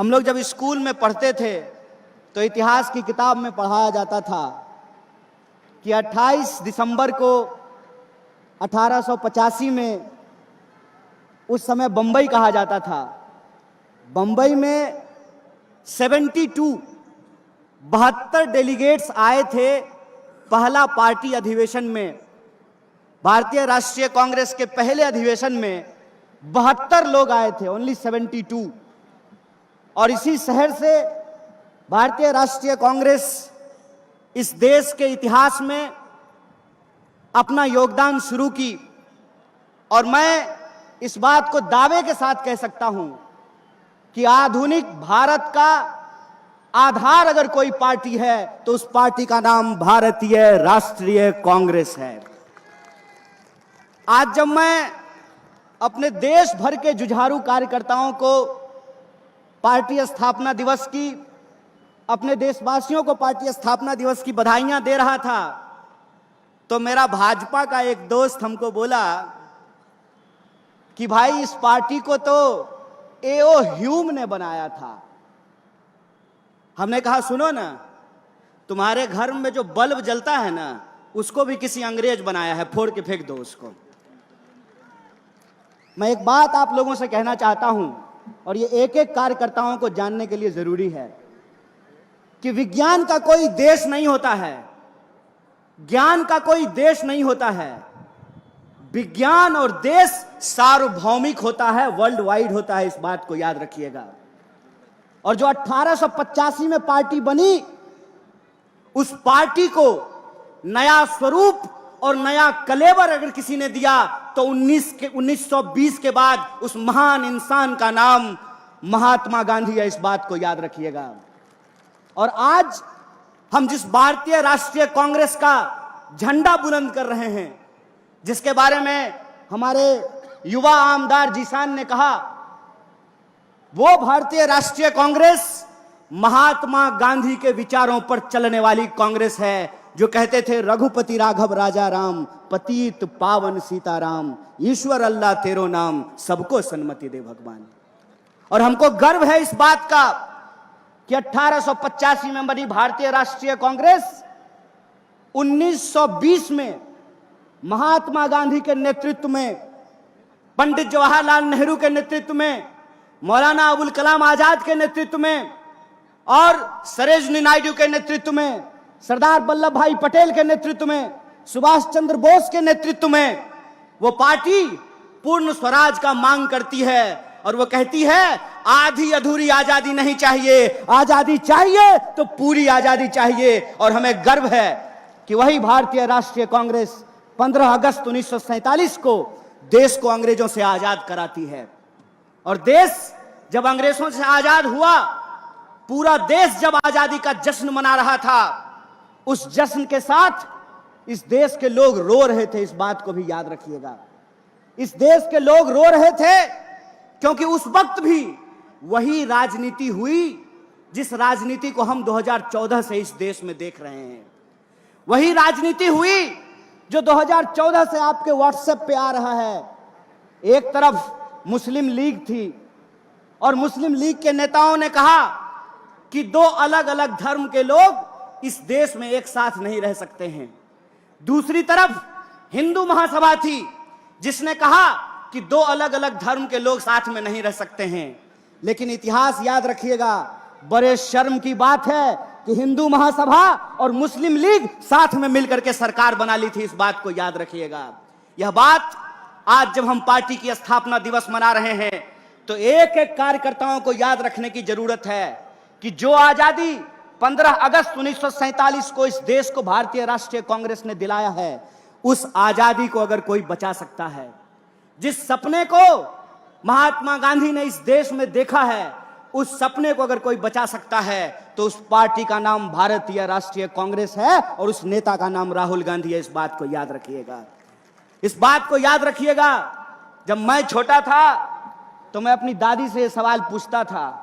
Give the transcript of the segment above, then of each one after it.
हम लोग जब स्कूल में पढ़ते थे तो इतिहास की किताब में पढ़ाया जाता था कि 28 दिसंबर को 1885 में, उस समय बंबई कहा जाता था, बंबई में 72 डेलीगेट्स आए थे पहला पार्टी अधिवेशन में। भारतीय राष्ट्रीय कांग्रेस के पहले अधिवेशन में 72 लोग आए थे, ओनली 72। और इसी शहर से भारतीय राष्ट्रीय कांग्रेस इस देश के इतिहास में अपना योगदान शुरू की। और मैं इस बात को दावे के साथ कह सकता हूं कि आधुनिक भारत का आधार अगर कोई पार्टी है तो उस पार्टी का नाम भारतीय राष्ट्रीय कांग्रेस है। आज जब मैं अपने देश भर के जुझारू कार्यकर्ताओं को पार्टी स्थापना दिवस की, अपने देशवासियों को पार्टी स्थापना दिवस की बधाइयां दे रहा था, तो मेरा भाजपा का एक दोस्त हमको बोला कि भाई इस पार्टी को तो एओ ह्यूम ने बनाया था। हमने कहा सुनो ना, तुम्हारे घर में जो बल्ब जलता है ना, उसको भी किसी अंग्रेज बनाया है, फोड़ के फेंक दो उसको। मैं एक बात आप लोगों से कहना चाहता हूं, और ये एक एक कार्यकर्ताओं को जानने के लिए जरूरी है कि विज्ञान का कोई देश नहीं होता है, ज्ञान का कोई देश नहीं होता है। विज्ञान और देश सार्वभौमिक होता है, वर्ल्ड वाइड होता है, इस बात को याद रखिएगा। और जो 1885 में पार्टी बनी, उस पार्टी को नया स्वरूप और नया कलेवर अगर किसी ने दिया तो 1920 के बाद उस महान इंसान का नाम महात्मा गांधी है, इस बात को याद रखिएगा। और आज हम जिस भारतीय राष्ट्रीय कांग्रेस का झंडा बुलंद कर रहे हैं, जिसके बारे में हमारे युवा आमदार जीशान ने कहा, वो भारतीय राष्ट्रीय कांग्रेस महात्मा गांधी के विचारों पर चलने वाली कांग्रेस है, जो कहते थे रघुपति राघव राजा राम, पतित पावन सीताराम, ईश्वर अल्लाह तेरो नाम, सबको सन्मति दे भगवान। और हमको गर्व है इस बात का कि 1885 में बनी भारतीय राष्ट्रीय कांग्रेस 1920 में महात्मा गांधी के नेतृत्व में, पंडित जवाहरलाल नेहरू के नेतृत्व में, मौलाना अबुल कलाम आजाद के नेतृत्व में और सरोजिनी नायडू के नेतृत्व में, सरदार वल्लभ भाई पटेल के नेतृत्व में, सुभाष चंद्र बोस के नेतृत्व में वो पार्टी पूर्ण स्वराज का मांग करती है। और वो कहती है आधी अधूरी आजादी नहीं चाहिए, आजादी चाहिए तो पूरी आजादी चाहिए। और हमें गर्व है कि वही भारतीय राष्ट्रीय कांग्रेस 15 अगस्त 1947 को देश को अंग्रेजों से आजाद कराती है। और देश जब अंग्रेजों से आजाद हुआ, पूरा देश जब आजादी का जश्न मना रहा था, उस जश्न के साथ इस देश के लोग रो रहे थे, इस बात को भी याद रखिएगा। इस देश के लोग रो रहे थे क्योंकि उस वक्त भी वही राजनीति हुई जिस राजनीति को हम 2014 से इस देश में देख रहे हैं। वही राजनीति हुई जो 2014 से आपके व्हाट्सएप पे आ रहा है। एक तरफ मुस्लिम लीग थी और मुस्लिम लीग के नेताओं ने कहा कि दो अलग अलग धर्म के लोग इस देश में एक साथ नहीं रह सकते हैं। दूसरी तरफ हिंदू महासभा थी जिसने कहा कि दो अलग अलग धर्म के लोग साथ में नहीं रह सकते हैं। लेकिन इतिहास याद रखिएगा, बड़े शर्म की बात है कि हिंदू महासभा और मुस्लिम लीग साथ में मिलकर के सरकार बना ली थी, इस बात को याद रखिएगा। यह बात आज जब हम पार्टी की स्थापना दिवस मना रहे हैं तो एक एक कार्यकर्ताओं को याद रखने की जरूरत है कि जो आजादी 15 अगस्त 1947 को इस देश को भारतीय राष्ट्रीय कांग्रेस ने दिलाया है, उस आजादी को अगर कोई बचा सकता है, जिस सपने को महात्मा गांधी ने इस देश में देखा है, उस सपने को अगर कोई बचा सकता है तो उस पार्टी का नाम भारतीय राष्ट्रीय कांग्रेस है और उस नेता का नाम राहुल गांधी है। इस बात को याद रखिएगा। इस बात को याद रखिएगा, जब मैं छोटा था तो मैं अपनी दादी से यह सवाल पूछता था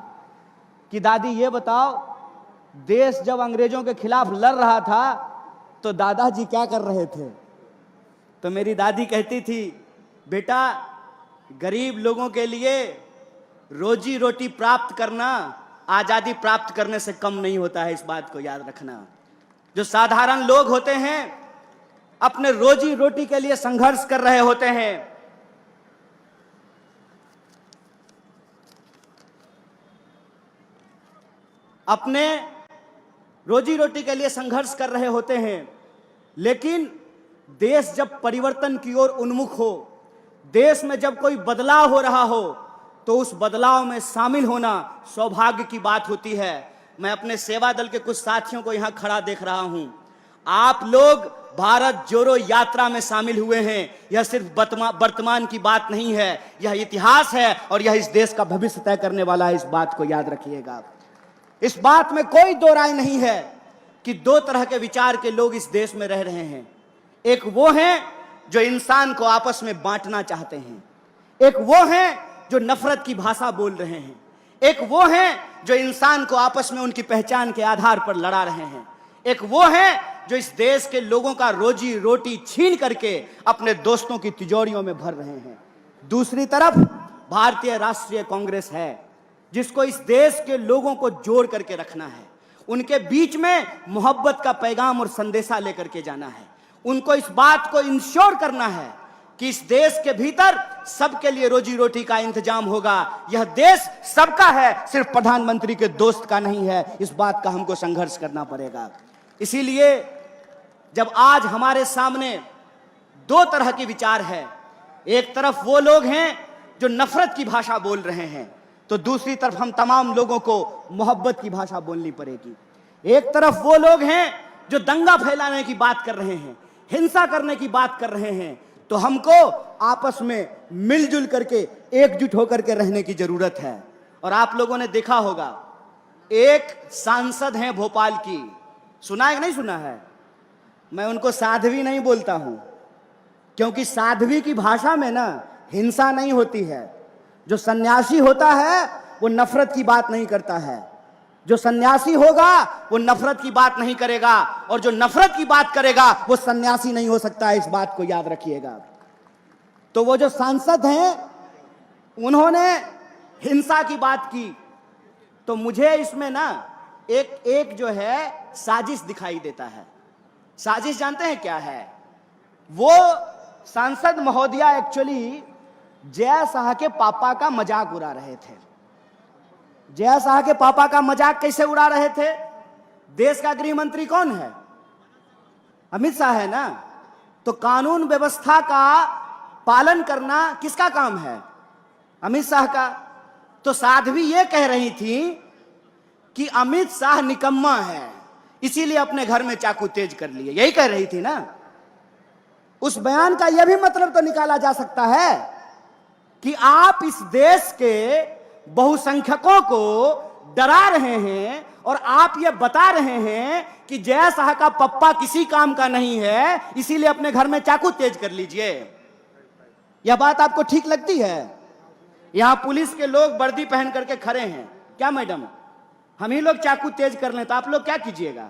कि दादी ये बताओ, देश जब अंग्रेजों के खिलाफ लड़ रहा था तो दादाजी क्या कर रहे थे? तो मेरी दादी कहती थी, बेटा गरीब लोगों के लिए रोजी रोटी प्राप्त करना आजादी प्राप्त करने से कम नहीं होता है, इस बात को याद रखना। जो साधारण लोग होते हैं अपने रोजी रोटी के लिए संघर्ष कर रहे होते हैं, अपने रोजी रोटी के लिए संघर्ष कर रहे होते हैं, लेकिन देश जब परिवर्तन की ओर उन्मुख हो, देश में जब कोई बदलाव हो रहा हो, तो उस बदलाव में शामिल होना सौभाग्य की बात होती है। मैं अपने सेवा दल के कुछ साथियों को यहां खड़ा देख रहा हूं। आप लोग भारत जोड़ो यात्रा में शामिल हुए हैं। यह सिर्फ वर्तमान की बात नहीं है, यह इतिहास है और यह इस देश का भविष्य तय करने वाला है। इस बात को याद रखिएगा। इस बात में कोई दो राय नहीं है कि दो तरह के विचार के लोग इस देश में रह रहे हैं। एक वो हैं जो इंसान को आपस में बांटना चाहते हैं, एक वो हैं जो नफरत की भाषा बोल रहे हैं, एक वो हैं जो इंसान को आपस में उनकी पहचान के आधार पर लड़ा रहे हैं, एक वो हैं जो इस देश के लोगों का रोजी रोटी छीन करके अपने दोस्तों की तिजोरियों में भर रहे हैं। दूसरी तरफ भारतीय राष्ट्रीय कांग्रेस है, जिसको इस देश के लोगों को जोड़ करके रखना है, उनके बीच में मोहब्बत का पैगाम और संदेशा लेकर के जाना है। उनको इस बात को इंश्योर करना है कि इस देश के भीतर सबके लिए रोजी रोटी का इंतजाम होगा। यह देश सबका है, सिर्फ प्रधानमंत्री के दोस्त का नहीं है। इस बात का हमको संघर्ष करना पड़ेगा। इसीलिए जब आज हमारे सामने दो तरह के विचार है, एक तरफ वो लोग हैं जो नफरत की भाषा बोल रहे हैं, तो दूसरी तरफ हम तमाम लोगों को मोहब्बत की भाषा बोलनी पड़ेगी। एक तरफ वो लोग हैं जो दंगा फैलाने की बात कर रहे हैं, हिंसा करने की बात कर रहे हैं, तो हमको आपस में मिलजुल करके एकजुट होकर के रहने की जरूरत है। और आप लोगों ने देखा होगा, एक सांसद हैं भोपाल की, सुना है कि नहीं सुना है? मैं उनको साध्वी नहीं बोलता हूं, क्योंकि साध्वी की भाषा में ना हिंसा नहीं होती है। जो सन्यासी होता है वो नफरत की बात नहीं करता है, जो सन्यासी होगा वो नफरत की बात नहीं करेगा, और जो नफरत की बात करेगा वो सन्यासी नहीं हो सकता है। इस बात को याद रखिएगा। तो वो जो सांसद हैं उन्होंने हिंसा की बात की, तो मुझे इसमें ना एक जो है साजिश दिखाई देता है। साजिश जानते हैं क्या है? वो सांसद महोदया एक्चुअली जय शाह के पापा का मजाक उड़ा रहे थे। जय शाह के पापा का मजाक कैसे उड़ा रहे थे? देश का गृह मंत्री कौन है? अमित शाह है ना। तो कानून व्यवस्था का पालन करना किसका काम है? अमित शाह का। तो साध्वी ये कह रही थी कि अमित शाह निकम्मा है, इसीलिए अपने घर में चाकू तेज कर लिए, यही कह रही थी ना। उस बयान का यह भी मतलब तो निकाला जा सकता है कि आप इस देश के बहुसंख्यकों को डरा रहे हैं और आप ये बता रहे हैं कि जय शाह का पप्पा किसी काम का नहीं है, इसीलिए अपने घर में चाकू तेज कर लीजिए। यह बात आपको ठीक लगती है? यहां पुलिस के लोग वर्दी पहन करके खड़े हैं, क्या मैडम हम ही लोग चाकू तेज कर लें तो आप लोग क्या कीजिएगा?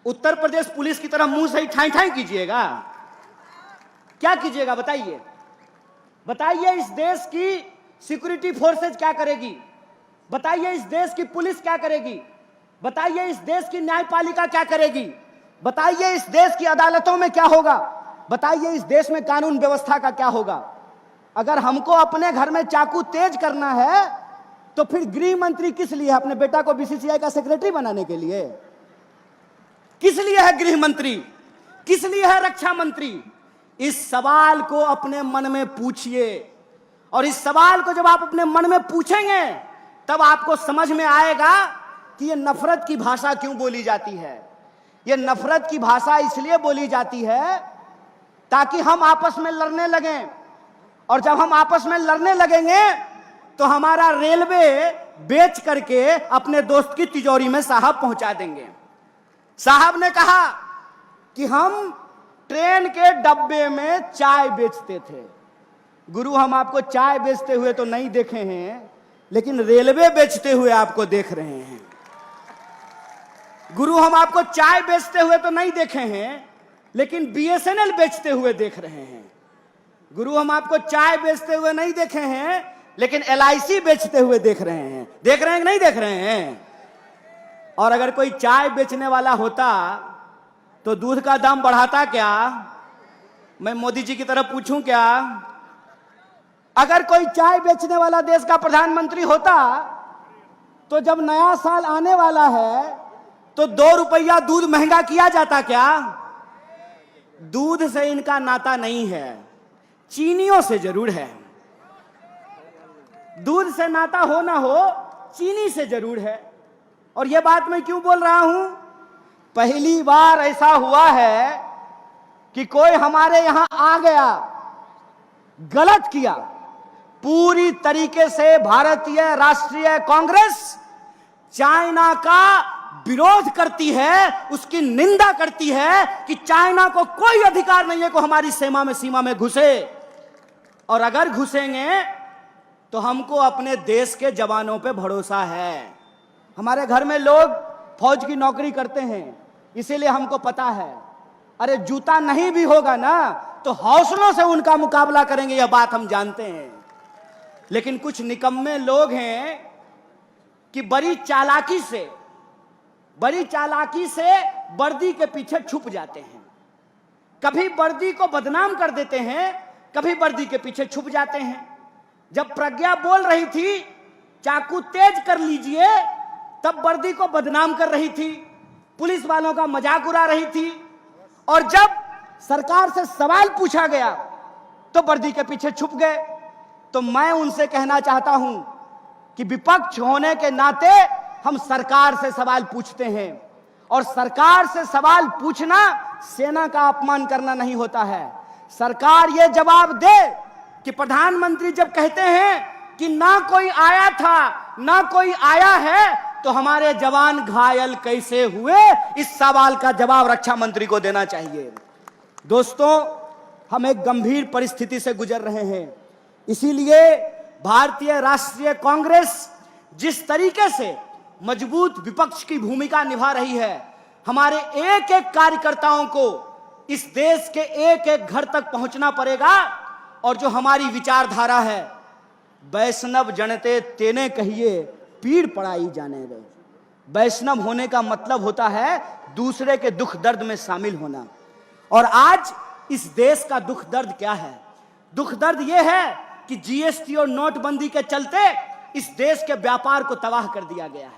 उत्तर प्रदेश पुलिस की तरह मुंह से ही ठाई ठाई कीजिएगा? क्या कीजिएगा बताइए? बताइए इस देश की सिक्योरिटी फोर्सेज क्या करेगी? बताइए इस देश की पुलिस क्या करेगी? बताइए इस देश की न्यायपालिका क्या करेगी? बताइए इस देश की अदालतों में क्या होगा? बताइए इस देश में कानून व्यवस्था का क्या होगा? अगर हमको अपने घर में चाकू तेज करना है तो फिर गृह मंत्री किस लिए? अपने बेटा को बीसीसीआई का सेक्रेटरी बनाने के लिए? किस लिए है गृह मंत्री? किस लिए है रक्षा मंत्री? इस सवाल को अपने मन में पूछिए, और इस सवाल को जब आप अपने मन में पूछेंगे तब आपको समझ में आएगा कि ये नफरत की भाषा क्यों बोली जाती है। ये नफरत की भाषा इसलिए बोली जाती है ताकि हम आपस में लड़ने लगें, और जब हम आपस में लड़ने लगेंगे तो हमारा रेलवे बेच करके अपने दोस्त की तिजोरी में साहब पहुंचा देंगे। साहब ने कहा कि हम ट्रेन के डब्बे में चाय बेचते थे। गुरु हम आपको चाय बेचते हुए तो नहीं देखे हैं, लेकिन रेलवे बेचते हुए आपको देख रहे हैं। गुरु हम आपको चाय बेचते हुए तो नहीं देखे हैं, लेकिन बीएसएनएल बेचते हुए देख रहे हैं। गुरु हम आपको चाय बेचते हुए नहीं देखे हैं, लेकिन LIC बेचते हुए देख रहे हैं कि नहीं देख रहे हैं? और अगर कोई चाय बेचने वाला होता तो दूध का दाम बढ़ाता क्या? मैं मोदी जी की तरफ पूछूं क्या? अगर कोई चाय बेचने वाला देश का प्रधानमंत्री होता तो जब नया साल आने वाला है तो 2 रुपया दूध महंगा किया जाता क्या? दूध से इनका नाता नहीं है, चीनियों से जरूर है। दूध से नाता हो ना हो, चीनी से जरूर है। और यह बात मैं क्यों बोल रहा हूं? पहली बार ऐसा हुआ है कि कोई हमारे यहां आ गया, गलत किया। पूरी तरीके से भारतीय राष्ट्रीय कांग्रेस चाइना का विरोध करती है, उसकी निंदा करती है कि चाइना को कोई अधिकार नहीं है कि हमारी सीमा में घुसे, और अगर घुसेंगे तो हमको अपने देश के जवानों पे भरोसा है। हमारे घर में लोग फौज की नौकरी करते हैं, इसीलिए हमको पता है। अरे जूता नहीं भी होगा ना तो हौसलों से उनका मुकाबला करेंगे, यह बात हम जानते हैं। लेकिन कुछ निकम्मे लोग हैं कि बड़ी चालाकी से वर्दी के पीछे छुप जाते हैं। कभी वर्दी को बदनाम कर देते हैं, कभी वर्दी के पीछे छुप जाते हैं। जब प्रज्ञा बोल रही थी चाकू तेज कर लीजिए, तब वर्दी को बदनाम कर रही थी, पुलिस वालों का मजाक उड़ा रही थी। और जब सरकार से सवाल पूछा गया तो वर्दी के पीछे छुप गए। तो मैं उनसे कहना चाहता हूं कि विपक्ष होने के नाते हम सरकार से सवाल पूछते हैं, और सरकार से सवाल पूछना सेना का अपमान करना नहीं होता है। सरकार यह जवाब दे कि प्रधानमंत्री जब कहते हैं कि ना कोई आया था ना कोई आया है, तो हमारे जवान घायल कैसे हुए, इस सवाल का जवाब रक्षा मंत्री को देना चाहिए। दोस्तों, हम एक गंभीर परिस्थिति से गुजर रहे हैं। इसीलिए भारतीय राष्ट्रीय कांग्रेस जिस तरीके से मजबूत विपक्ष की भूमिका निभा रही है, हमारे एक एक कार्यकर्ताओं को इस देश के एक एक घर तक पहुंचना पड़ेगा। और जो हमारी विचारधारा है, वैष्णव जनते तेने कहिए पीड़ पड़ाई जाने दे। वैष्णव होने का मतलब होता है दूसरे के दुख दर्द में शामिल होना। और आज इस देश का दुख दर्द क्या है? दुख दर्द यह है कि GST और नोटबंदी के चलते इस देश के व्यापार को तबाह कर दिया गया है।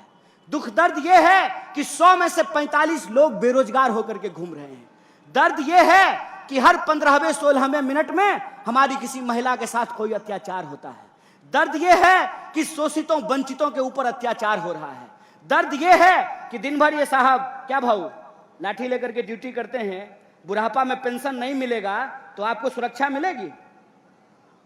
दुख दर्द यह है कि 100 में से 45 लोग बेरोजगार होकर के घूम रहे हैं। दर्द यह है कि हर 15वें 16वें मिनट में हमारी किसी महिला के साथ कोई अत्याचार होता है। दर्द यह है कि शोषितों वंचितों के ऊपर अत्याचार हो रहा है। दर्द यह है कि दिन भर ये साहब क्या भाऊ लाठी लेकर के ड्यूटी करते हैं, बुढ़ापा में पेंशन नहीं मिलेगा तो आपको सुरक्षा मिलेगी।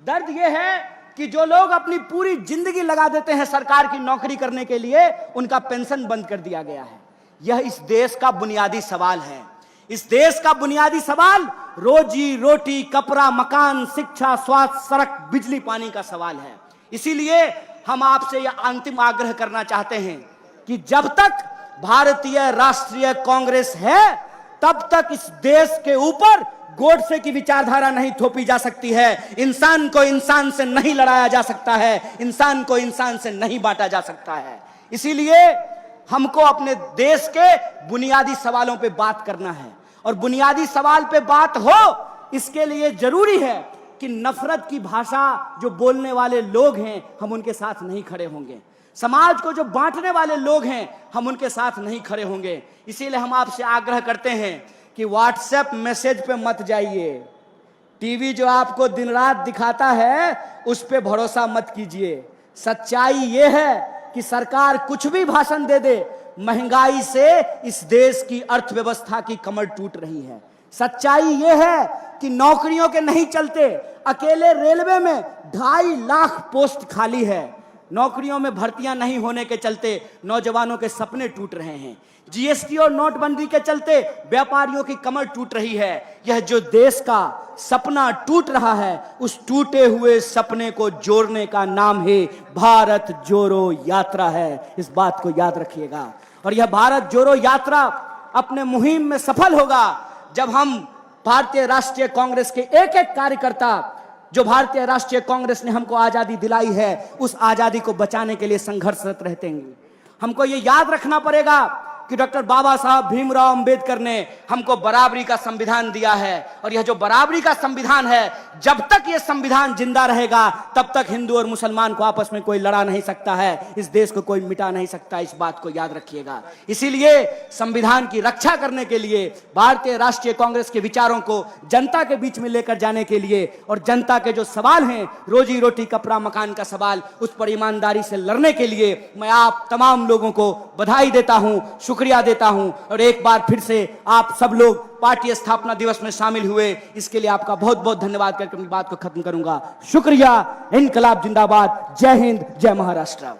दर्द यह है कि जो लोग अपनी पूरी जिंदगी लगा देते हैं सरकार की नौकरी करने के लिए, उनका पेंशन बंद कर दिया गया है। यह इस देश का बुनियादी सवाल है। इस देश का बुनियादी सवाल रोजी रोटी, कपड़ा, मकान, शिक्षा, स्वास्थ्य, सड़क, बिजली, पानी का सवाल है। इसीलिए हम आपसे यह अंतिम आग्रह करना चाहते हैं कि जब तक भारतीय राष्ट्रीय कांग्रेस है, तब तक इस देश के ऊपर गोडसे की विचारधारा नहीं थोपी जा सकती है। इंसान को इंसान से नहीं लड़ाया जा सकता है, इंसान को इंसान से नहीं बांटा जा सकता है। इसीलिए हमको अपने देश के बुनियादी सवालों पे बात करना है, और बुनियादी सवाल पे बात हो इसके लिए जरूरी है कि नफरत की भाषा जो बोलने वाले लोग हैं, हम उनके साथ नहीं खड़े होंगे। समाज को जो बांटने वाले लोग हैं, हम उनके साथ नहीं खड़े होंगे। इसीलिए हम आपसे आग्रह करते हैं कि व्हाट्सएप मैसेज पे मत जाइए। टीवी जो आपको दिन रात दिखाता है उस पे भरोसा मत कीजिए। सच्चाई ये है कि सरकार कुछ भी भाषण दे दे, महंगाई से इस देश की अर्थव्यवस्था की कमर टूट रही है। सच्चाई यह है कि नौकरियों के नहीं चलते अकेले रेलवे में 2.5 लाख पोस्ट खाली है। नौकरियों में भर्तियां नहीं होने के चलते नौजवानों के सपने टूट रहे हैं। GST और नोटबंदी के चलते व्यापारियों की कमर टूट रही है। यह जो देश का सपना टूट रहा है, उस टूटे हुए सपने को जोड़ने का नाम है भारत जोड़ो यात्रा है। इस बात को याद रखिएगा। और यह भारत जोड़ो यात्रा अपने मुहिम में सफल होगा जब हम भारतीय राष्ट्रीय कांग्रेस के एक एक कार्यकर्ता जो भारतीय राष्ट्रीय कांग्रेस ने हमको आजादी दिलाई है, उस आजादी को बचाने के लिए संघर्षरत रहते हैं। हमको ये याद रखना पड़ेगा कि डॉक्टर बाबा साहब भीमराव अंबेडकर ने हमको बराबरी का संविधान दिया है, और यह जो बराबरी का संविधान है, जब तक यह संविधान जिंदा रहेगा तब तक हिंदू और मुसलमान को आपस में कोई लड़ा नहीं सकता है, इस देश को कोई मिटा नहीं सकता। इस बात को याद रखिएगा। इसीलिए संविधान की रक्षा करने के लिए भारतीय राष्ट्रीय कांग्रेस के विचारों को जनता के बीच में लेकर जाने के लिए, और जनता के जो सवाल हैं, रोजी रोटी कपड़ा मकान का सवाल, उस पर ईमानदारी से लड़ने के लिए मैं आप तमाम लोगों को बधाई देता हूं, शुक्रिया देता हूं। और एक बार फिर से आप सब लोग पार्टी स्थापना दिवस में शामिल हुए, इसके लिए आपका बहुत बहुत धन्यवाद करके अपनी बात को खत्म करूंगा। शुक्रिया। इनकलाब जिंदाबाद। जय हिंद, जय महाराष्ट्र।